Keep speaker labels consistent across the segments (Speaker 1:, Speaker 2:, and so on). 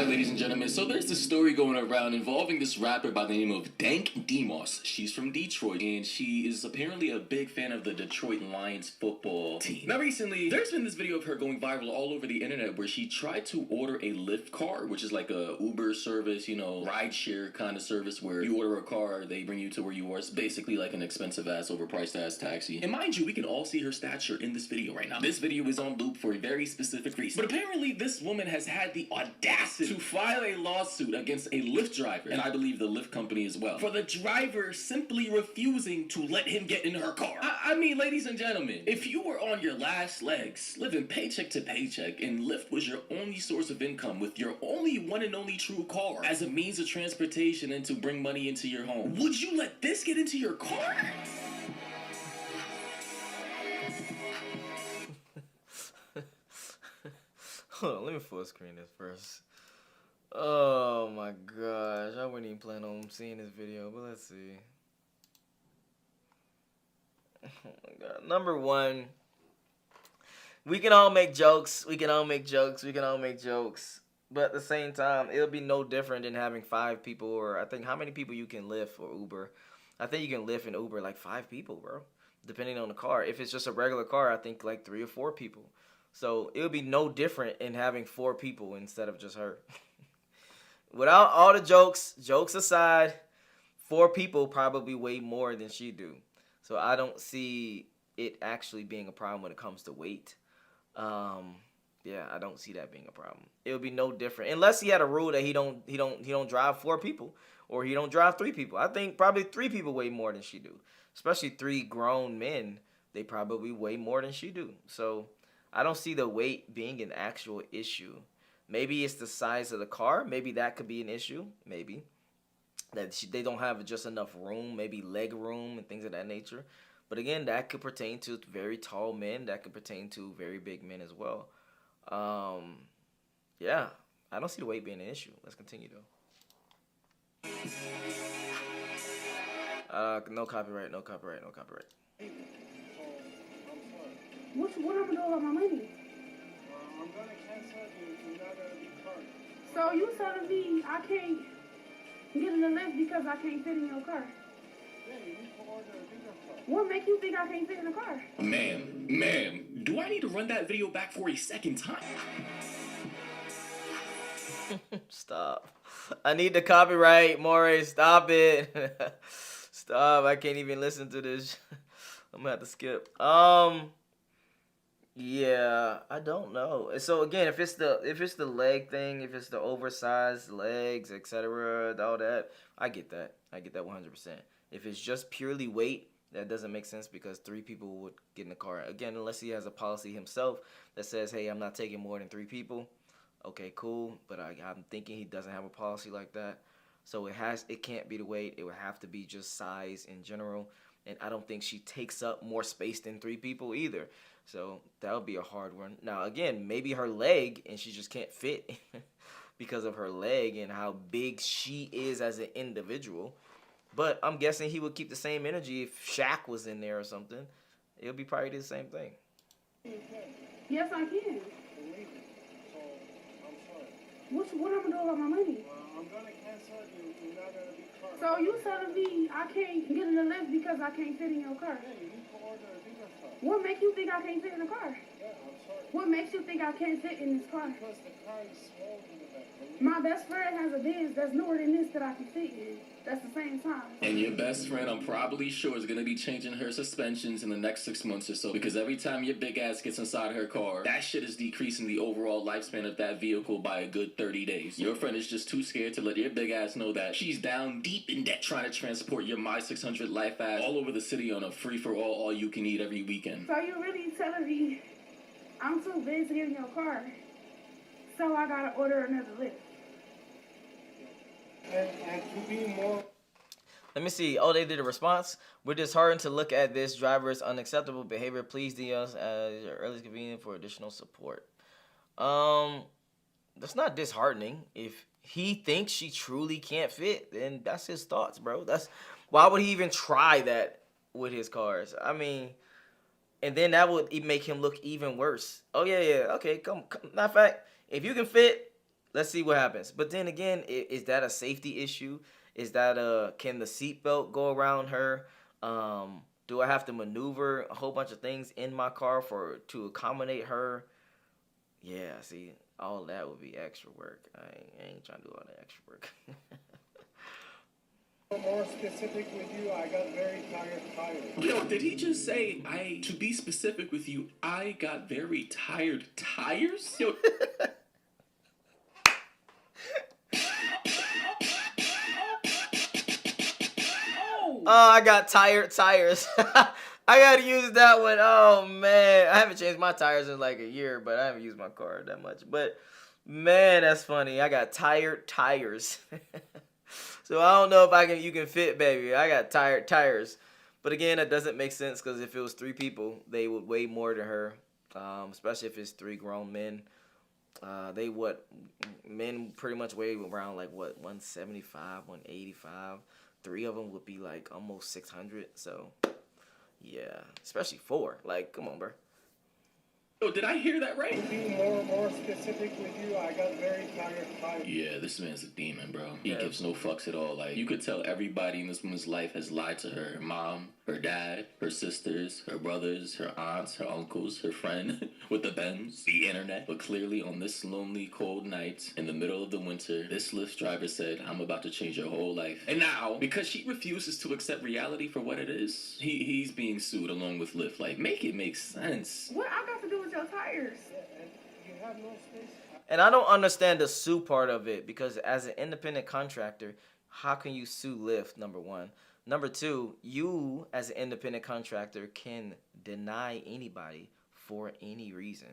Speaker 1: Alright, ladies and gentlemen, so there's this story going around involving this rapper by the name of Dank Demos. She's from Detroit, and she is apparently a big fan of the Detroit Lions football team. Now recently, there's been this video of her going viral all over the internet where she tried to order a Lyft car, which is like a Uber service, you know, rideshare kind of service where you order a car, they bring you to where you are. It's basically like an expensive ass, overpriced ass taxi. And mind you, we can all see her stature in this video right now. This video is on loop for a very specific reason. But apparently this woman has had the audacity to file a lawsuit against a Lyft driver, and I believe the Lyft company as well, for the driver simply refusing to let him get in her car. I mean, ladies and gentlemen, if you were on your last legs, living paycheck to paycheck, and Lyft was your only source of income with your only one and only true car as a means of transportation and to bring money into your home, would you let this get into your car?
Speaker 2: Hold on, let me full screen this first. Oh my gosh, I wasn't even planning on seeing this video, but let's see. Oh my god. Number one, we can all make jokes. We can all make jokes. We can all make jokes. But at the same time, it'll be no different than having 5 people, or I think how many people you can Lyft or Uber. I think you can Lyft and Uber like 5 people, bro, depending on the car. If it's just a regular car, I think like 3 or 4 people. So it would be no different in having 4 people instead of just her. Without all the jokes aside, 4 people probably weigh more than she do. So I don't see it actually being a problem when it comes to weight. Yeah, I don't see that being a problem. It would be no different unless he had a rule that he don't drive 4 people or he don't drive 3 people. I think probably 3 people weigh more than she do, especially 3 grown men. They probably weigh more than she do. So I don't see the weight being an actual issue. Maybe it's the size of the car. Maybe that could be an issue. Maybe that they don't have just enough room, maybe leg room and things of that nature. But again, that could pertain to very tall men. That could pertain to very big men as well. Yeah, I don't see the weight being an issue. Let's continue though. No copyright, no copyright, no copyright.
Speaker 3: What I'm gonna do about my money?
Speaker 4: I'm gonna cancel you. You're not gonna be charged.
Speaker 3: So you telling me I can't get in the Lyft because I can't fit in your car?
Speaker 4: Yeah, you need to order a bigger car.
Speaker 3: What make you think I can't fit in the car?
Speaker 1: Ma'am, do I need to run that video back for a second time?
Speaker 2: Stop. I need the copyright, Maury. Stop it. Stop. I can't even listen to this. I'm gonna have to skip. Yeah, I don't know. So again, if it's the leg thing, if it's the oversized legs, etc., all that, I get that. I get that 100%. If it's just purely weight, that doesn't make sense because 3 people would get in the car. Again, unless he has a policy himself that says, "Hey, I'm not taking more than 3 people." Okay, cool. But I'm thinking he doesn't have a policy like that. So it can't be the weight. It would have to be just size in general. And I don't think she takes up more space than 3 people either. So that would be a hard one. Now, again, maybe her leg, and she just can't fit because of her leg and how big she is as an individual. But I'm guessing he would keep the same energy if Shaq was in there or something. It would be probably the same thing.
Speaker 3: Yes, I can.
Speaker 4: So, I'm sorry.
Speaker 3: What I'm gonna do about my money?
Speaker 4: I'm gonna cancel you. You're not gonna be charged.
Speaker 3: So you telling me I can't get in the Lyft because I can't fit in your car?
Speaker 4: Yeah, you need to order a bigger car.
Speaker 3: What makes you think I can't fit in the car?
Speaker 4: Yeah, I'm sorry.
Speaker 3: What makes you think I can't fit in this car?
Speaker 4: Because the car is small in the back.
Speaker 3: My best friend has a Benz that's newer than this that I can fit in. That's the same time.
Speaker 1: And your best friend, I'm probably sure, is going to be changing her suspensions in the next 6 months or so. Because every time your big ass gets inside her car, that shit is decreasing the overall lifespan of that vehicle by a good 30 days. Your friend is just too scared to let your big ass know that she's down deep in debt trying to transport your My 600 life ass all over the city on a free-for-all, all-you-can-eat every weekend.
Speaker 3: So you're really telling me I'm too big to get in your car, so I gotta order another Lyft?
Speaker 4: And to be more...
Speaker 2: Let me see. Oh, they did a response. We're disheartened to look at this driver's unacceptable behavior. Please DM us at your earliest convenience for additional support. That's not disheartening. If he thinks she truly can't fit, then that's his thoughts, bro. Why would he even try that with his cars? I mean, and then that would make him look even worse. Oh yeah, okay. Come. Matter of fact, if you can fit, Let's see what happens. But then again, is that a safety issue? Is that can the seatbelt go around her? Do I have to maneuver a whole bunch of things in my car to accommodate her? Yeah, see, all that would be extra work. I ain't trying to do all that extra work.
Speaker 4: More specific with you, I got very tired.
Speaker 1: Yo, did he just say, to be specific with you, I got very tired tires? Yo.
Speaker 2: I got tired tires. I gotta use that one. Oh man, I haven't changed my tires in like a year, but I haven't used my car that much. But man, that's funny. I got tired tires. So I don't know if you can fit, baby. I got tired tires. But again, that doesn't make sense because if it was 3 people, they would weigh more than her. Especially if it's 3 grown men. Men pretty much weigh around like 175, 185. 3 of them would be like almost 600. So yeah, especially 4. Like, come on, bro.
Speaker 1: Oh, did I hear that right?
Speaker 4: To be more specific with you, I got very tired.
Speaker 1: Yeah, this man's a demon, bro. He gives no fucks at all. Like, you could tell everybody in this woman's life has lied to her. Her mom, her dad, her sisters, her brothers, her aunts, her uncles, her friend with the Benz, the internet. But clearly on this lonely, cold night in the middle of the winter, this Lyft driver said, I'm about to change your whole life. And now, because she refuses to accept reality for what it is, he's being sued along with Lyft. Like, make it make sense.
Speaker 3: What I got to do with your tires?
Speaker 4: And you have no space.
Speaker 2: And I don't understand the sue part of it because as an independent contractor, how can you sue Lyft, number one? Number two, you as an independent contractor can deny anybody for any reason.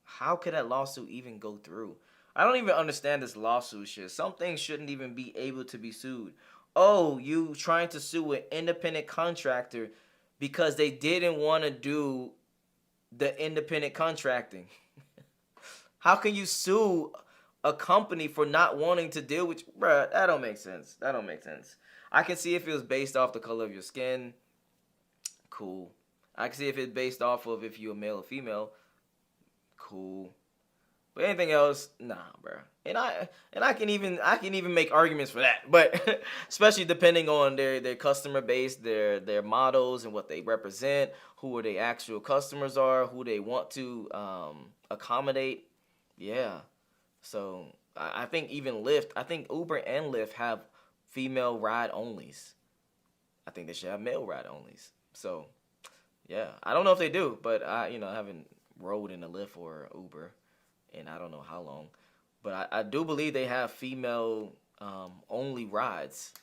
Speaker 2: How could that lawsuit even go through? I don't even understand this lawsuit shit. Some things shouldn't even be able to be sued. Oh, you trying to sue an independent contractor because they didn't want to do the independent contracting. How can you sue a company for not wanting to deal with you? Bruh, that don't make sense. That don't make sense. I can see if it was based off the color of your skin. Cool. I can see if it's based off of if you're a male or female. Cool. But anything else, nah, bro. And I can even make arguments for that. But especially depending on their customer base, their models and what they represent, who their actual customers are, who they want to accommodate. Yeah. So I think even Lyft, I think Uber and Lyft have female ride onlys. I think they should have male ride onlys. So yeah, I don't know if they do, but I haven't rode in a Lyft or Uber. And I don't know how long, but I do believe they have female only rides.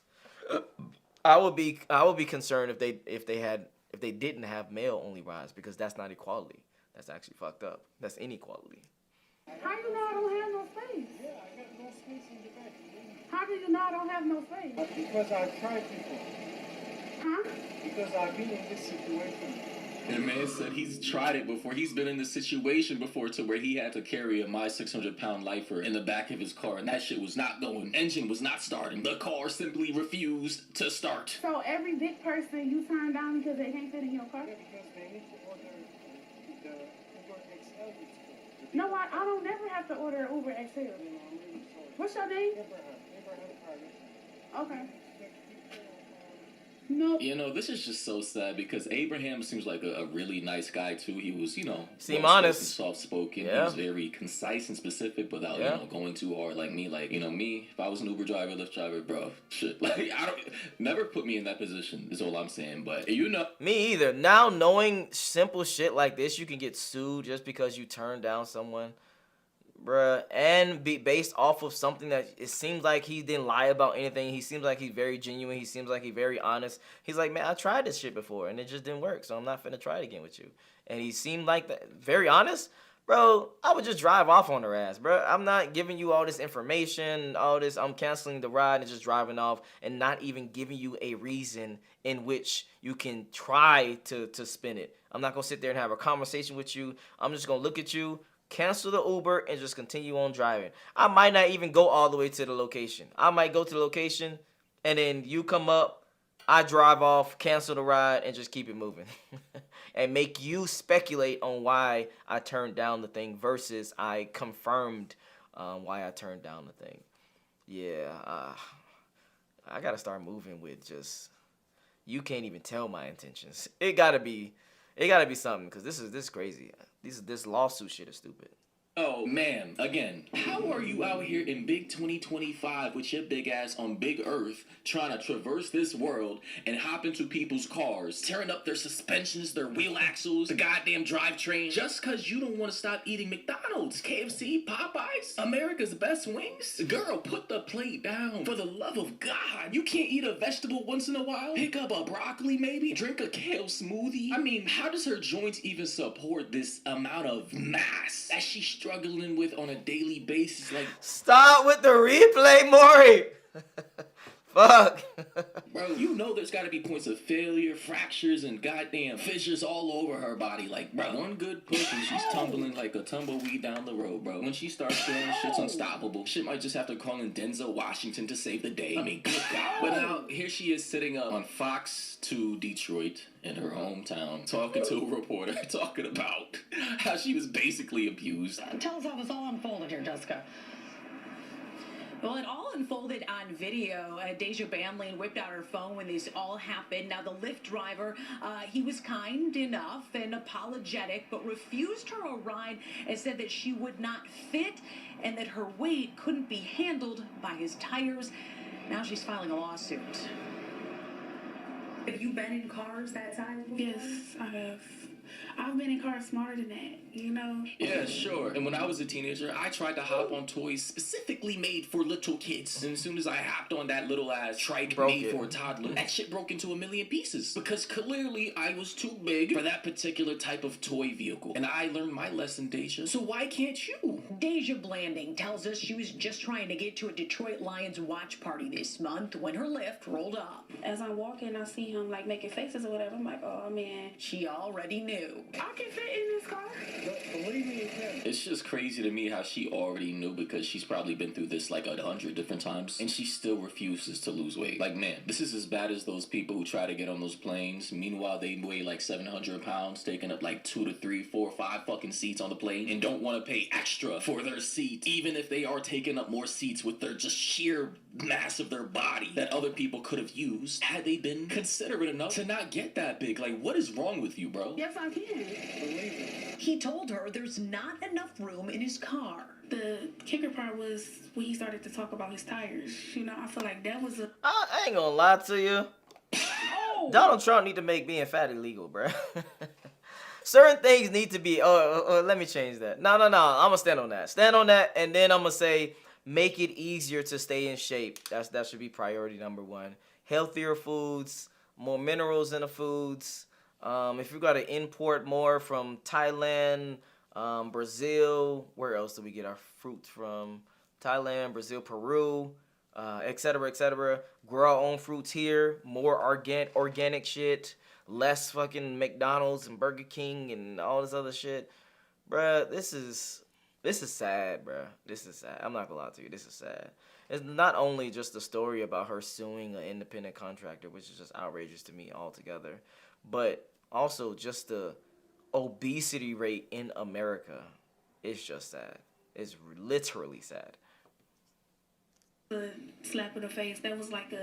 Speaker 2: I would be concerned if they didn't have male only rides because that's not equality. That's actually fucked up. That's inequality.
Speaker 3: How you know I don't have no space?
Speaker 4: Yeah, I got no space in the back.
Speaker 3: How do you know I don't have no space?
Speaker 4: Because I've tried before.
Speaker 3: Huh?
Speaker 4: Because I've been in this situation.
Speaker 1: And the man said he's tried it before. He's been in this situation before to where he had to carry a my 600-pound lifer in the back of his car, and that shit was not going. Engine was not starting. The car simply refused to start.
Speaker 3: So every big person you turn down because they can't fit in your car?
Speaker 4: Yeah, because they need to order the Uber XL.
Speaker 3: No, I don't never have to order an Uber XL.
Speaker 4: You know, I'm really sorry.
Speaker 3: What's your name?
Speaker 4: Abraham Carter.
Speaker 3: Okay. Nope.
Speaker 1: You know, this is just so sad because Abraham seems like a really nice guy too. He was,
Speaker 2: seem honest,
Speaker 1: soft-spoken.
Speaker 2: Yeah.
Speaker 1: He was very concise and specific without, going too hard like me. Like, me, if I was an Uber driver, Lyft driver, bro, shit. Like, I don't, never put me in that position is all I'm saying. But,
Speaker 2: Me either. Now knowing simple shit like this, you can get sued just because you turned down someone. Bruh, and be based off of something that it seems like he didn't lie about anything. He seems like he's very genuine. He seems like he's very honest. He's like, man, I tried this shit before and it just didn't work, so I'm not finna try it again with you. And he seemed like that, very honest. Bro, I would just drive off on her ass, bro. I'm not giving you all this information, all this. I'm canceling the ride and just driving off and not even giving you a reason in which you can try to spin it. I'm not gonna sit there and have a conversation with you. I'm just gonna look at you, cancel the Uber, and just continue on driving. I might not even go all the way to the location. I might go to the location, and then you come up, I drive off, cancel the ride, and just keep it moving. And make you speculate on why I turned down the thing versus I confirmed why I turned down the thing. Yeah, I gotta start moving with just, you can't even tell my intentions. It gotta be something, because this is crazy. This lawsuit shit is stupid.
Speaker 1: Oh man, again, how are you out here in big 2025 with your big ass on big earth trying to traverse this world and hop into people's cars, tearing up their suspensions, their wheel axles, the goddamn drivetrain, just cause you don't want to stop eating McDonald's, KFC, Popeyes, America's best wings? Girl, put the plate down. For the love of God, you can't eat a vegetable once in a while? Pick up a broccoli maybe? Drink a kale smoothie? I mean, how does her joints even support this amount of mass that she's struggling with on a daily basis? Like,
Speaker 2: stop with the replay, Maury. Fuck.
Speaker 1: bro, you know there's got to be points of failure, fractures, and goddamn fissures all over her body. Like, bro, one good push and she's tumbling like a tumbleweed down the road, bro. When she starts feeling shit's unstoppable. Shit might just have to call in Denzel Washington to save the day. I mean, good God. But now, here she is sitting up on Fox 2 Detroit in her hometown, talking to a reporter, talking about how she was basically abused.
Speaker 5: Tell us how this all unfolded here, Jessica. Well, it all unfolded on video. Deja Banlane whipped out her phone when this all happened. Now, the Lyft driver, he was kind enough and apologetic, but refused her a ride and said that she would not fit and that her weight couldn't be handled by his tires. Now she's filing a lawsuit. Have you been in cars that size before?
Speaker 3: Yes, I have. I've been in cars smarter than that, you know?
Speaker 1: Yeah, sure. And when I was a teenager, I tried to hop on toys specifically made for little kids. And as soon as I hopped on that little ass trike made for a toddler, that shit broke into a million pieces. Because clearly I was too big for that particular type of toy vehicle. And I learned my lesson, Deja. So why can't you?
Speaker 5: Deja Blanding tells us she was just trying to get to a Detroit Lions watch party this month when her Lyft rolled up.
Speaker 3: As I'm walking, I see him, like, making faces or whatever. I'm like, oh, man.
Speaker 5: She already knew.
Speaker 3: I can fit in this car.
Speaker 4: But what do you mean you can't?
Speaker 1: It's just crazy to me how she already knew, because she's probably been through this like 100 different times, and she still refuses to lose weight. Like, man, this is as bad as those people who try to get on those planes. Meanwhile, they weigh like 700 pounds, taking up like 2 to 3, 4, 5 fucking seats on the plane, and don't want to pay extra for their seat, even if they are taking up more seats with their just sheer mass of their body that other people could have used had they been considerate enough to not get that big. Like, what is wrong with you, bro?
Speaker 3: Yes, I can.
Speaker 5: He told her there's not enough room in his car.
Speaker 3: The kicker part was when he started to talk about his tires. You know, I feel like that was a...
Speaker 2: I ain't gonna lie to you. Donald Trump need to make being fat illegal, bruh. Certain things need to be... let me change that. No. I'm gonna stand on that. Stand on that, and then I'm gonna say make it easier to stay in shape. That should be priority number one. Healthier foods, more minerals in the foods. If you got to import more from Thailand, Brazil, where else do we get our fruits from? Thailand, Brazil, Peru, et cetera, grow our own fruits here, more organic shit, less fucking McDonald's and Burger King and all this other shit. Bruh, this is sad, bruh. This is sad. I'm not gonna lie to you. This is sad. It's not only just the story about her suing an independent contractor, which is just outrageous to me altogether, but also just the obesity rate in America. It's just sad. It's literally sad.
Speaker 3: The slap in the face, that was like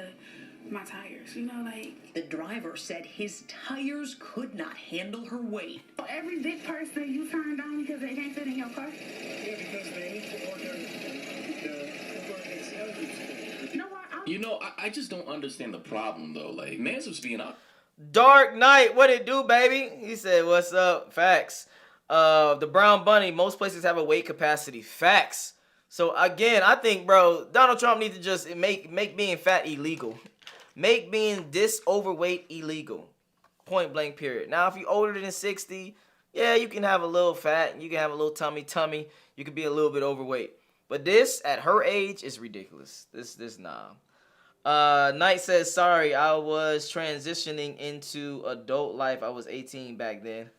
Speaker 3: my tires, you know, like...
Speaker 5: The driver said his tires could not handle her weight.
Speaker 3: Every big person you turn down because they can't fit in your car.
Speaker 4: Yeah, because they need to order the Uber XL.
Speaker 3: You know what?
Speaker 1: You know, I just don't understand the problem, though. Like, man's was being up.
Speaker 2: Dark Knight, what it do, baby? He said, what's up? Facts. The Brown Bunny, most places have a weight capacity. Facts. So, again, I think, bro, Donald Trump needs to just make being fat illegal. Make being this overweight illegal. Point blank, period. Now, if you're older than 60, yeah, you can have a little fat. You can have a little tummy. You can be a little bit overweight. But this, at her age, is ridiculous. This nah. Knight says, sorry, I was transitioning into adult life. I was 18 back then.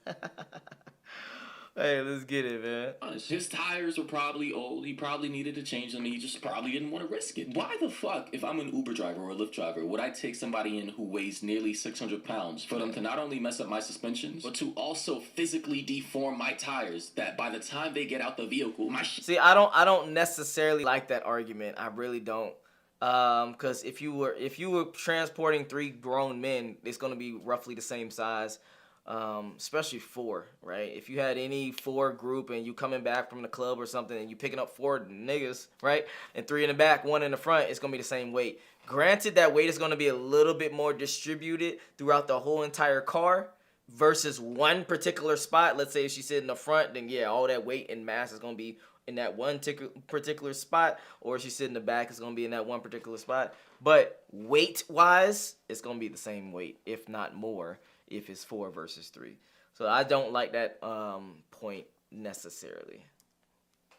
Speaker 2: Hey, let's get it, man.
Speaker 1: honest. His tires were probably old. He probably needed to change them. And he just probably didn't want to risk it. Why the fuck, if I'm an Uber driver or a Lyft driver, would I take somebody in who weighs nearly 600 pounds for them to not only mess up my suspensions, but to also physically deform my tires? That by the time they get out the vehicle, my shit.
Speaker 2: See, I don't necessarily like that argument. I really don't. Because if you were transporting 3 grown men, it's gonna be roughly the same size. Especially 4, right? If you had any 4 group and you coming back from the club or something and you picking up 4 niggas, right? And 3 in the back, 1 in the front, it's gonna be the same weight. Granted, that weight is gonna be a little bit more distributed throughout the whole entire car versus one particular spot. Let's say if she's sitting in the front, then yeah, all that weight and mass is gonna be in that one particular spot, or if she's sitting in the back, it's gonna be in that one particular spot. But weight-wise, it's gonna be the same weight, if not more, if it's 4 versus 3. So I don't like that point necessarily.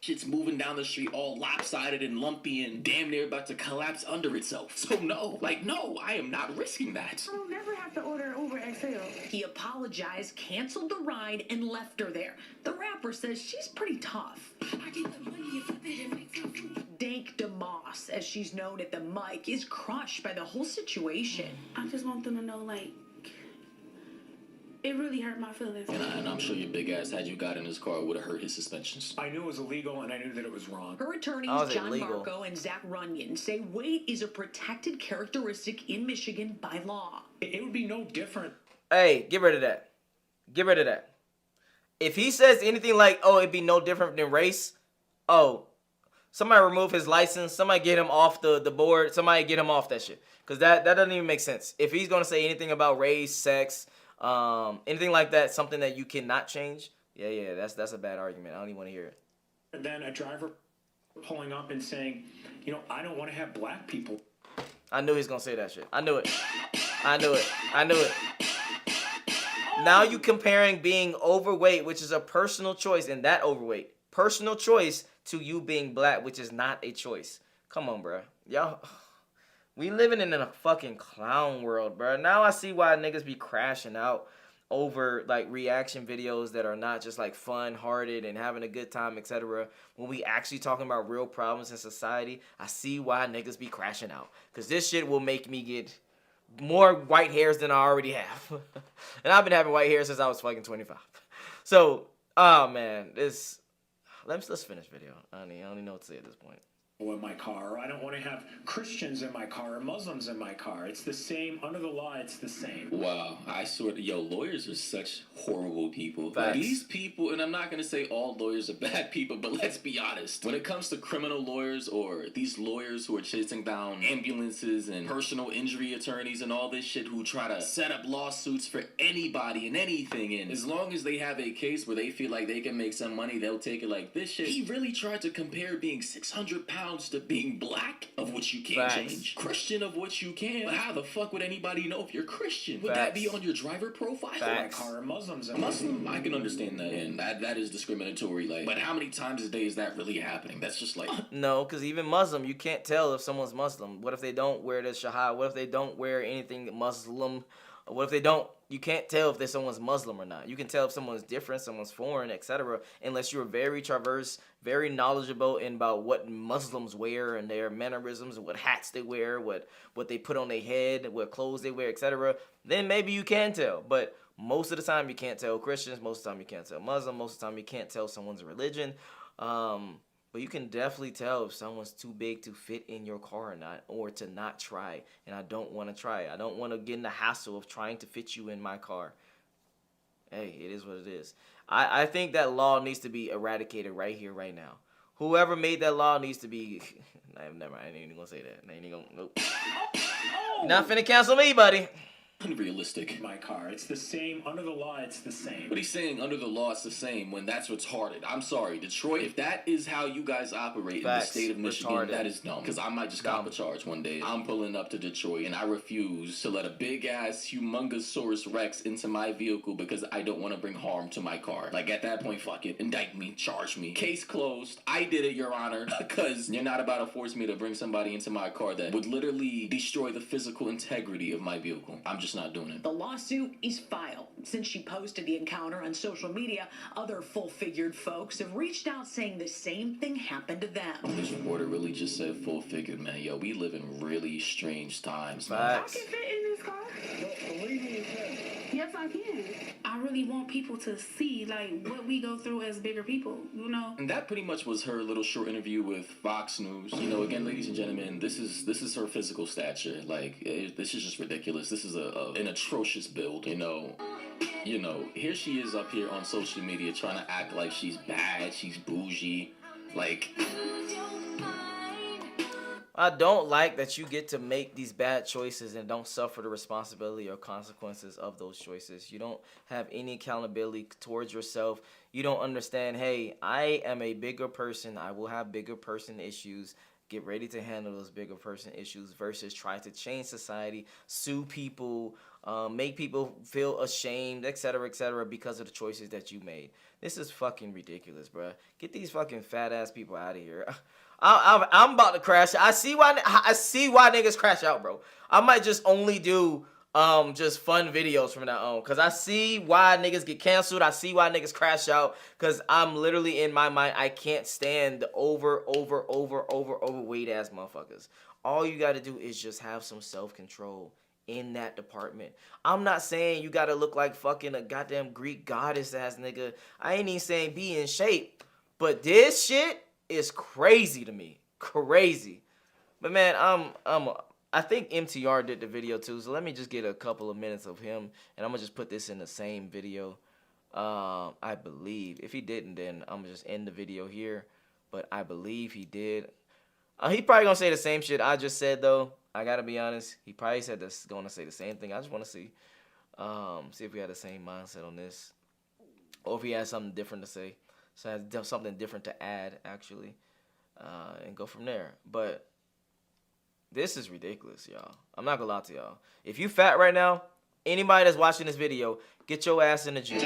Speaker 1: Shit's moving down the street all lopsided and lumpy and damn near about to collapse under itself. So no, I am not risking that.
Speaker 3: I don't never have to order Uber XL.
Speaker 5: He apologized, canceled the ride, and left her there. The rapper says she's pretty tough.
Speaker 3: I get the money if I didn't make some food.
Speaker 5: Dank DeMoss, as she's known at the mic, is crushed by the whole situation.
Speaker 3: I just want them to know, like, it really hurt my feelings.
Speaker 1: And I'm sure your big ass, had you got in his car, would have hurt his suspensions.
Speaker 4: I knew it was illegal, and I knew that it was wrong.
Speaker 5: Her attorneys,
Speaker 2: How is it
Speaker 5: John
Speaker 2: legal?
Speaker 5: Marco and Zach Runyon, say weight is a protected characteristic in Michigan by law.
Speaker 4: It would be no different.
Speaker 2: Hey, get rid of that. Get rid of that. If he says anything like, oh, it'd be no different than race, oh, somebody remove his license, somebody get him off the board, somebody get him off that shit. Because that doesn't even make sense. If he's going to say anything about race, sex, anything like that, something that you cannot change, yeah, that's a bad argument. I don't even want to hear it.
Speaker 4: And then a driver pulling up and saying, you know, I don't want to have black people.
Speaker 2: I knew he was going to say that shit. I knew it. Now you comparing being overweight, which is a personal choice, and that overweight, personal choice, to you being black, which is not a choice. Come on, bro. Y'all, we living in a fucking clown world, bro. Now I see why niggas be crashing out over like reaction videos that are not just like fun-hearted and having a good time, etc. When we actually talking about real problems in society, I see why niggas be crashing out. Because this shit will make me get more white hairs than I already have. And I've been having white hair since I was fucking 25. So, oh man, let's finish video. I don't even know what to say at this point.
Speaker 4: In my car. I don't want to have Christians in my car or Muslims in my car. It's the same. Under the law, it's the same.
Speaker 1: Wow, I swear to lawyers are such horrible people.
Speaker 2: Facts.
Speaker 1: These people, and I'm not going to say all lawyers are bad people, but let's be honest. When it comes to criminal lawyers or these lawyers who are chasing down ambulances and personal injury attorneys and all this shit who try to set up lawsuits for anybody and anything, and as long as they have a case where they feel like they can make some money, they'll take it. Like this shit. He really tried to compare being 600 pounds to being black, of which you can't
Speaker 2: Facts.
Speaker 1: change, Christian, of which you can. But how the fuck would anybody know if you're Christian? Would that
Speaker 2: Facts.
Speaker 1: be on your driver profile?
Speaker 2: Facts.
Speaker 4: My car or Muslims
Speaker 1: A
Speaker 4: in my
Speaker 1: Muslim, I can understand that, and that is discriminatory. Like, but how many times a day is that really happening? That's just like
Speaker 2: No, because even Muslim, you can't tell if someone's Muslim. What if they don't wear the shahad? What if they don't wear anything Muslim? What if they don't? You can't tell if someone's Muslim or not. You can tell if someone's different, someone's foreign, etc. Unless you're very traverse, very knowledgeable about what Muslims wear and their mannerisms, what hats they wear, what they put on their head, what clothes they wear, etc. Then maybe you can tell. But most of the time you can't tell Christians. Most of the time you can't tell Muslim. Most of the time you can't tell someone's religion. But you can definitely tell if someone's too big to fit in your car or not, or to not try. And I don't want to try. I don't want to get in the hassle of trying to fit you in my car. Hey, it is what it is. I think that law needs to be eradicated right here, right now. Whoever made that law needs to be... Never mind, I ain't even going to say that. I ain't even going to... Nope. You're not finna cancel me, buddy.
Speaker 1: unrealistic.
Speaker 4: my car. It's the same. Under the law, it's the same.
Speaker 1: But he's saying under the law it's the same when that's retarded. I'm sorry, Detroit, if that is how you guys operate
Speaker 2: Facts.
Speaker 1: in the state of Michigan,
Speaker 2: Retarded.
Speaker 1: that is dumb. Because I might just cop a charge one day. I'm pulling up to Detroit and I refuse to let a big ass humongousaurus Rex into my vehicle because I don't want to bring harm to my car. Like at that point, fuck it. Indict me, charge me. Case closed. I did it, Your Honor, because you're not about to force me to bring somebody into my car that would literally destroy the physical integrity of my vehicle. I'm just just not doing it.
Speaker 5: The lawsuit is filed. Since she posted the encounter on social media, other full-figured folks have reached out saying the same thing happened to them.
Speaker 1: This reporter really just said full-figured, man. Yo, we live in really strange times, man.
Speaker 3: I can fit in this car. Yes, I can. I really want people to see like what we go through as bigger people, you know.
Speaker 1: And that pretty much was her little short interview with Fox News. You know, again, ladies and gentlemen, this is her physical stature. Like, this is just ridiculous. This is an atrocious build. You know, here she is up here on social media trying to act like she's bad, she's bougie, like.
Speaker 2: I don't like that you get to make these bad choices and don't suffer the responsibility or consequences of those choices. You don't have any accountability towards yourself. You don't understand, hey, I am a bigger person. I will have bigger person issues. Get ready to handle those bigger person issues versus try to change society, sue people, make people feel ashamed, etc., because of the choices that you made. This is fucking ridiculous, bruh. Get these fucking fat ass people out of here. I'm about to crash. I see why niggas crash out, bro. I might just only do just fun videos from now on, cause I see why niggas get canceled. I see why niggas crash out, cause I'm literally in my mind, I can't stand the overweight ass motherfuckers. All you gotta do is just have some self-control in that department. I'm not saying you gotta look like fucking a goddamn Greek goddess ass nigga. I ain't even saying be in shape, but this shit is crazy to me. Crazy. But man, I think MTR did the video too, so let me just get a couple of minutes of him, and I'm gonna just put this in the same video. I believe. If he didn't, then I'm gonna just end the video here. But I believe he did. He probably gonna say the same shit I just said though. I gotta be honest. He probably said this gonna say the same thing. I just wanna see. See if we had the same mindset on this. Or if he has something different to say. So I have something different to add, actually, and go from there. But this is ridiculous, y'all. I'm not gonna lie to y'all. If you fat right now, anybody that's watching this video, get your ass in the gym.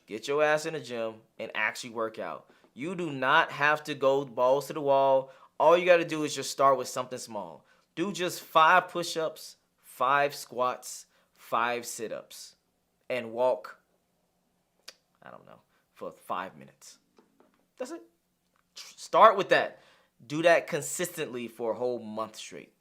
Speaker 2: Get your ass in the gym and actually work out. You do not have to go balls to the wall. All you got to do is just start with something small. Do just 5 push-ups, 5 squats, 5 sit-ups, and walk, I don't know, for 5 minutes. That's it. Start with that. Do that consistently for a whole month straight.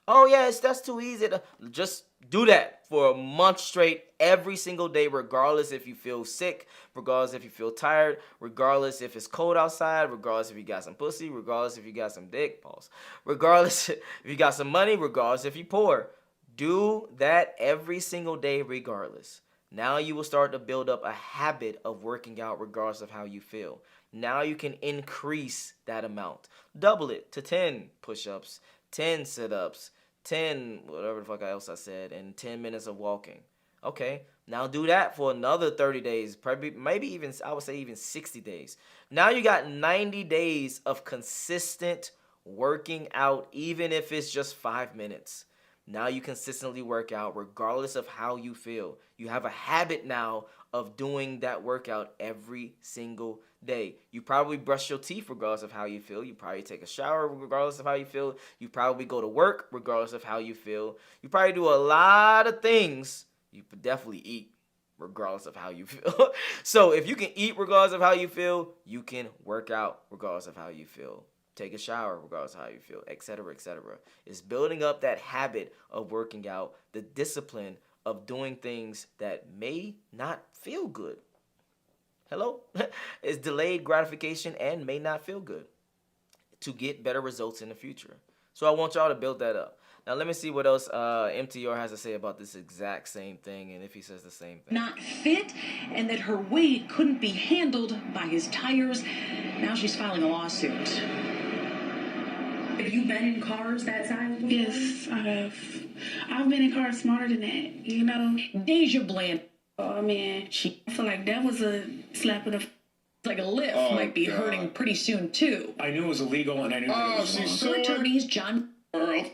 Speaker 2: Oh, yes, that's too easy. Just do that for a month straight, every single day, regardless if you feel sick, regardless if you feel tired, regardless if it's cold outside, regardless if you got some pussy, regardless if you got some dick, pause, regardless if you got some money, regardless if you're poor. Do that every single day, regardless. Now you will start to build up a habit of working out regardless of how you feel. Now you can increase that amount. Double it to 10 push-ups, 10 sit-ups, 10 whatever the fuck else I said, and 10 minutes of walking. Okay, now do that for another 30 days, probably, maybe even, I would say even 60 days. Now you got 90 days of consistent working out, even if it's just 5 minutes. Now you consistently work out regardless of how you feel. You have a habit now of doing that workout every single day. You probably brush your teeth regardless of how you feel. You probably take a shower regardless of how you feel. You probably go to work regardless of how you feel. You probably do a lot of things. You definitely eat regardless of how you feel. So if you can eat regardless of how you feel, you can work out regardless of how you feel. Take a shower regardless of how you feel, etc., etc. It's building up that habit of working out, the discipline of doing things that may not feel good. Hello? It's delayed gratification and may not feel good to get better results in the future. So I want y'all to build that up. Now let me see what else MTR has to say about this exact same thing, and if he says the same thing.
Speaker 5: Not fit, and that her weight couldn't be handled by his tires. Now she's filing a lawsuit. Have you been in cars that size before?
Speaker 3: Yes, I have. I've been in cars smarter than that, you know.
Speaker 5: Deja Bland.
Speaker 3: Oh man, I feel like that was a slap in the.
Speaker 5: Like a lift might be hurting pretty soon too.
Speaker 4: I knew it was illegal, and I knew that it was wrong.
Speaker 5: Her attorneys, John.
Speaker 6: World.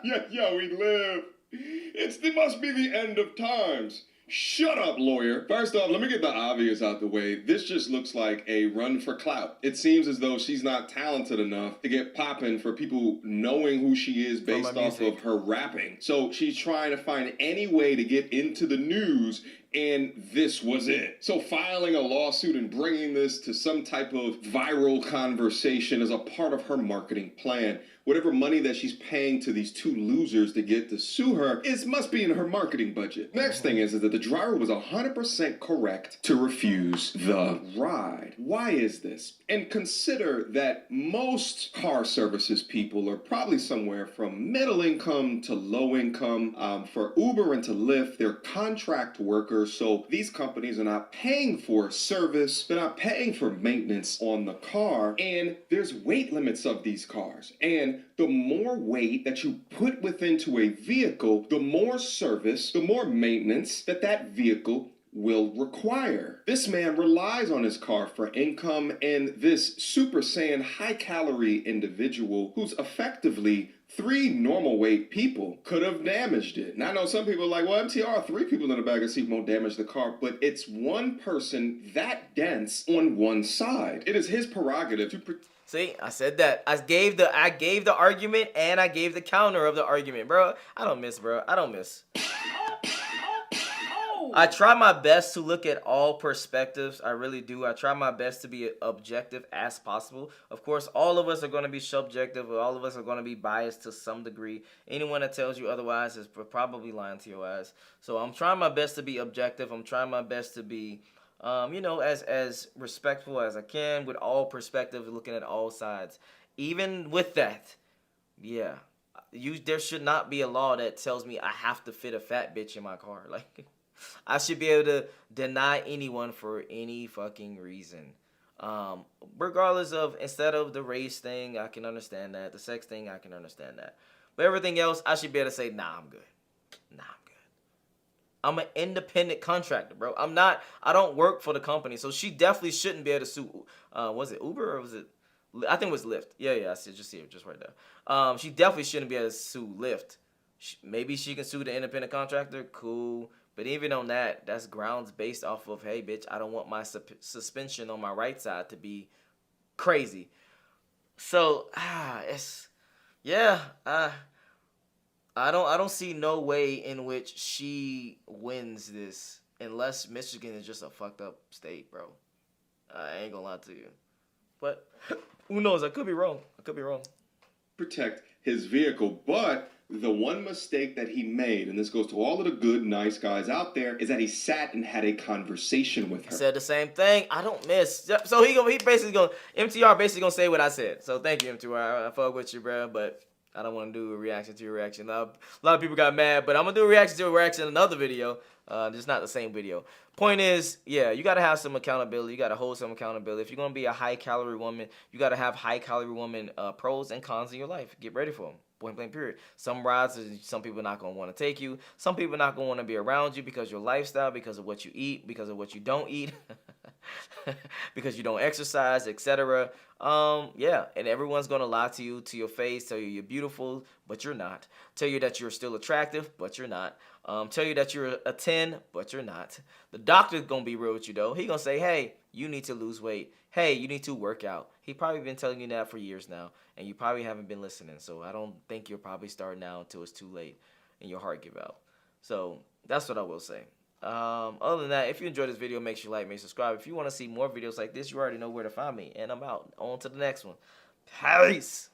Speaker 6: Yeah, we live. It must be the end of times. Shut up, lawyer. First off, let me get the obvious out the way. This just looks like a run for clout. It seems as though she's not talented enough to get popping for people knowing who she is based off of her rapping. So she's trying to find any way to get into the news, and this was it. So filing a lawsuit and bringing this to some type of viral conversation is a part of her marketing plan. Whatever money that she's paying to these two losers to get to sue her must be in her marketing budget. Next thing is that the driver was 100% correct to refuse the ride. Why is this? And consider that most car services people are probably somewhere from middle income to low income. For Uber and to Lyft, they're contract workers, so these companies are not paying for service, they're not paying for maintenance on the car, and there's weight limits of these cars. And the more weight that you put within a vehicle, the more service, the more maintenance that vehicle will require. This man relies on his car for income, and this Super Saiyan high-calorie individual who's effectively 3 normal weight people could have damaged it. And I know some people are like, well, MTR, 3 people in the back of the seat won't damage the car, but it's one person that dense on one side. It is his prerogative to
Speaker 2: See, I said that. I gave the argument and I gave the counter of the argument, bro. I don't miss, bro. I don't miss. I try my best to look at all perspectives. I really do. I try my best to be objective as possible. Of course, all of us are going to be subjective. All of us are going to be biased to some degree. Anyone that tells you otherwise is probably lying to your ass. So I'm trying my best to be objective. I'm trying my best to be, as respectful as I can with all perspectives, looking at all sides. Even with that, yeah, there should not be a law that tells me I have to fit a fat bitch in my car. Like, I should be able to deny anyone for any fucking reason. Regardless of, instead of the race thing, I can understand that. The sex thing, I can understand that. But everything else, I should be able to say, nah, I'm good. Nah, I'm good. I'm an independent contractor, bro. I don't work for the company. So she definitely shouldn't be able to sue, was it Uber or was it, I think it was Lyft. Yeah, I see it just right there. She definitely shouldn't be able to sue Lyft. Maybe she can sue the independent contractor, cool. But even on that, that's grounds based off of, hey, bitch, I don't want my suspension on my right side to be crazy. So, I don't see no way in which she wins this unless Michigan is just a fucked up state, bro. I ain't gonna lie to you. But who knows? I could be wrong.
Speaker 6: protect his vehicle, but the one mistake that he made, and this goes to all of the good, nice guys out there, is that he sat and had a conversation with her.
Speaker 2: Said the same thing. I don't miss. So he basically going, MTR basically gonna say what I said. So thank you, MTR. I fuck with you, bro, but I don't want to do a reaction to your reaction. A lot of people got mad, but I'm gonna do a reaction to a reaction in another video. Just not the same video. Point is, yeah, you gotta have some accountability. You gotta hold some accountability. If you're gonna be a high-calorie woman, you gotta have high-calorie woman pros and cons in your life. Get ready for them. Point blank period. Some rides, some people are not going to want to take you. Some people are not going to want to be around you because of your lifestyle, because of what you eat, because of what you don't eat, because you don't exercise, etc. Yeah, and everyone's going to lie to you to your face, tell you you're beautiful, but you're not. Tell you that you're still attractive, but you're not. Tell you that you're a 10, but you're not. The doctor's going to be real with you, though. He's going to say, hey, you need to lose weight. Hey, you need to work out. He probably been telling you that for years now, and you probably haven't been listening. So I don't think you'll probably start now until it's too late and your heart give out. So that's what I will say. Other than that, if you enjoyed this video, make sure you like, make sure you subscribe. If you want to see more videos like this, you already know where to find me. And I'm out. On to the next one. Peace.